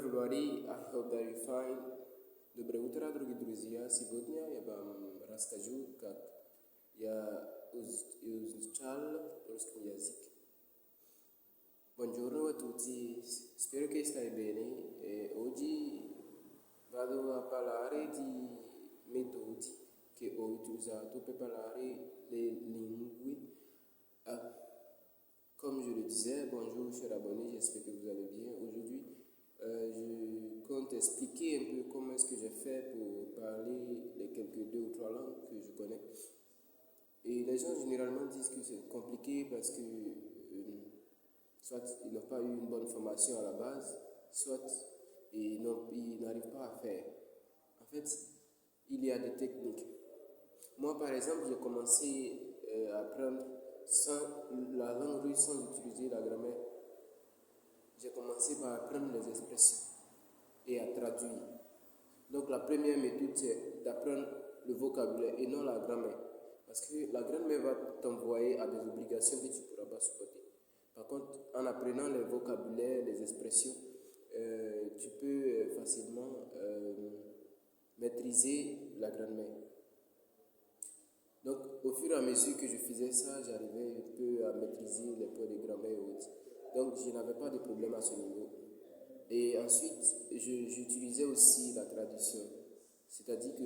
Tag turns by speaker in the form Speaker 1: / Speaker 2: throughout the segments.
Speaker 1: everybody. I hope that you're fine. Доброе утро, дорогие друзья. Сегодня я вам расскажу, как я изучал русский язык. Buongiorno a tutti, spero che stai bene. Oggi vado a parlare di metodi che ho utilizzato per parlare le lingue. Comme je le disais, bonjour chers abonnés, j'espère que vous allez bien. Aujourd'hui, je compte expliquer un peu comment est-ce que j'ai fait pour parler les quelques 2 ou 3 langues que je connais. Et les gens généralement disent que c'est compliqué parce que soit ils n'ont pas eu une bonne formation à la base, soit ils n'arrivent pas à faire. En fait, il y a des techniques. Moi, par exemple, j'ai commencé à apprendre la langue russe sans utiliser la grammaire. J'ai commencé par apprendre les expressions et à traduire. Donc la première méthode, c'est d'apprendre le vocabulaire et non la grammaire. Parce que la grammaire va t'envoyer à des obligations que tu ne pourras pas supporter. Par contre, en apprenant les vocabulaires, les expressions, tu peux facilement maîtriser la grammaire. Donc, au fur et à mesure que je faisais ça, j'arrivais un peu à maîtriser les points de grammaire et autres. Donc, je n'avais pas de problème à ce niveau. Et ensuite, j'utilisais aussi la traduction. C'est-à-dire que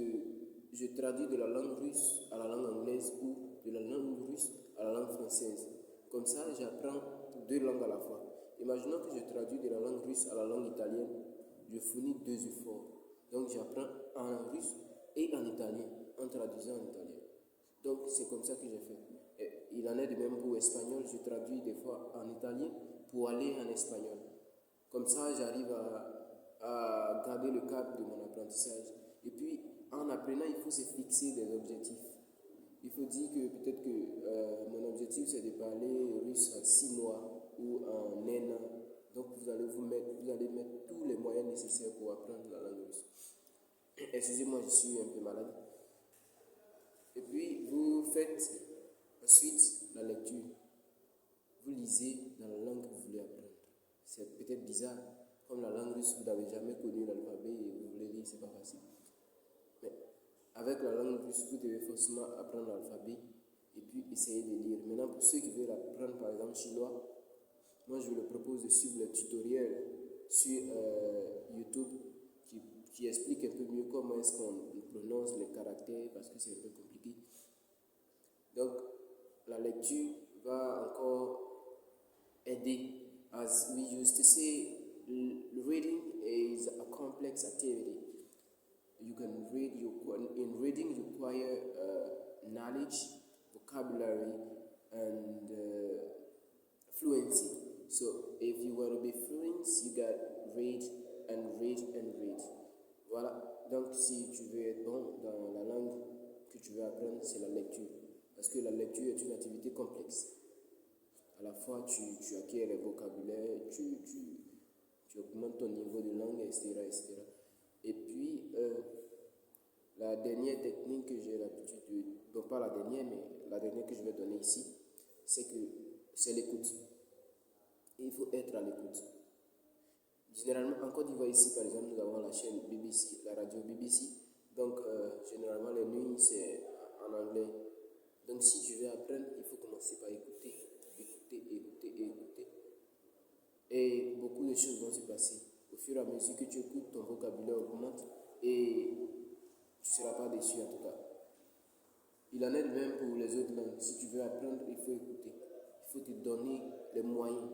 Speaker 1: je traduis de la langue russe à la langue anglaise ou de la langue russe à la langue française. Comme ça, j'apprends 2 langues à la fois. Imaginons que je traduis de la langue russe à la langue italienne. Je fournis 2 efforts. Donc, j'apprends en russe et en italien, en traduisant en italien. Donc, c'est comme ça que j'ai fait. Et il en est de même pour l'espagnol. Je traduis des fois en italien pour aller en espagnol. Comme ça, j'arrive à garder le cap de mon apprentissage. Et puis, en apprenant, il faut se fixer des objectifs. Il faut dire que peut-être que mon objectif, c'est de parler russe en 6 mois ou en 1 an. Donc, vous allez mettre tous les moyens nécessaires pour apprendre la langue russe. Excusez-moi, je suis un peu malade. Et puis, vous faites ensuite la lecture. Vous lisez dans la langue que vous voulez apprendre. C'est peut-être bizarre, comme la langue russe, vous n'avez jamais connu l'alphabet et vous voulez lire, c'est pas facile. Mais avec la langue russe, vous devez forcément apprendre l'alphabet et puis essayer de lire. Maintenant, pour ceux qui veulent apprendre par exemple chinois, moi je vous propose de suivre le tutoriel sur YouTube qui explique un peu mieux comment est-ce qu'on prononce les caractères parce que c'est un peu compliqué. Donc, la lecture va encore aider. As we used to say, reading is a complex activity. You can read, in reading you acquire knowledge, vocabulary, and fluency. So if you want to be fluent, you got read and read and read. Voilà. Donc si tu veux être bon dans la langue que tu veux apprendre, c'est la lecture. Parce que la lecture est une activité complexe. À la fois, tu acquiers le vocabulaire, tu augmentes ton niveau de langue, etc. etc. Et puis, la dernière technique que j'ai l'habitude de... Non, pas la dernière, mais la dernière que je vais donner ici, c'est l'écoute. Il faut être à l'écoute. Généralement, en Côte d'Ivoire, ici, par exemple, nous avons la chaîne BBC, la radio BBC. Donc, généralement, les nuits, c'est en anglais. Donc, si tu veux apprendre, il faut commencer par écouter. Et beaucoup de choses vont se passer. Au fur et à mesure que tu écoutes, ton vocabulaire augmente et tu ne seras pas déçu en tout cas. Il en est de même pour les autres langues. Si tu veux apprendre, il faut écouter. Il faut te donner les moyens.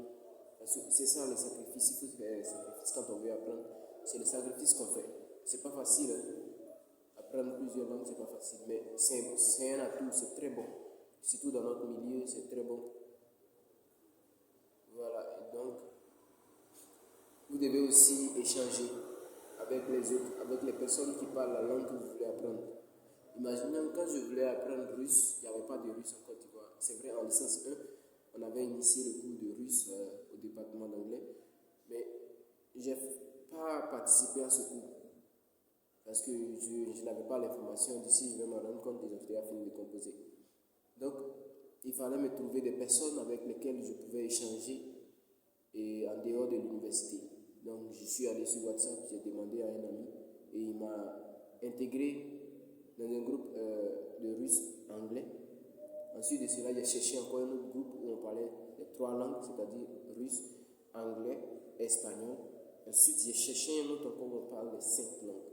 Speaker 1: Parce que c'est ça le sacrifice. Il faut faire les sacrifices quand on veut apprendre. C'est le sacrifice qu'on fait. C'est pas facile. Apprendre plusieurs langues, c'est pas facile. Mais c'est un atout, c'est très bon. Surtout dans notre milieu, c'est très bon. Voilà, et donc, vous devez aussi échanger avec les autres, avec les personnes qui parlent la langue que vous voulez apprendre. Imaginez, quand je voulais apprendre russe, il n'y avait pas de russe en Côte d'Ivoire. C'est vrai, en licence 1, on avait initié le cours de russe au département d'anglais, mais je n'ai pas participé à ce cours parce que je n'avais pas l'information. D'ici, je vais me rendre compte que j'étais à fini de composer. Donc, il fallait me trouver des personnes avec lesquelles je pouvais échanger et en dehors de l'université. Donc, suis allé sur WhatsApp, j'ai demandé à un ami et il m'a intégré dans un groupe de russe anglais. Ensuite de cela, j'ai cherché encore un autre groupe où on parlait les 3 langues, c'est-à-dire russe, anglais, espagnol. Ensuite, j'ai cherché un autre encore où on parle les 5 langues.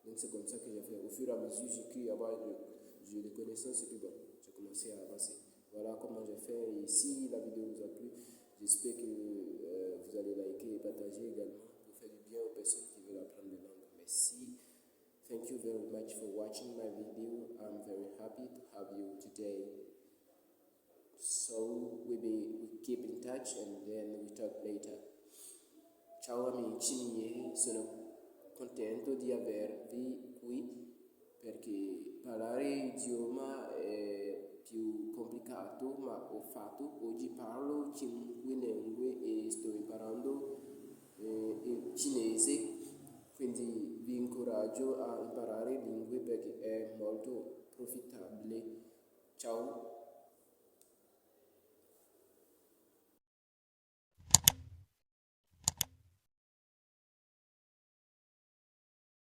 Speaker 1: Donc c'est comme ça que j'ai fait. Au fur et à mesure, j'ai pu avoir des connaissances et puis bon, j'ai commencé à avancer. Voilà comment j'ai fait. Et si la vidéo vous a plu, j'espère que vous allez liker et partager également pour faire du bien aux personnes qui veulent apprendre les langues. Merci. Thank you very much for watching my video. I'm very happy to have you today. So we keep in touch and then we talk later. Ciao amici miei, sono contento di avervi qui perché parlare idioma è più complicato, ma ho fatto. Oggi parlo 5 lingue e sto imparando il cinese, quindi vi incoraggio a imparare lingue perché è molto profitabile. Ciao!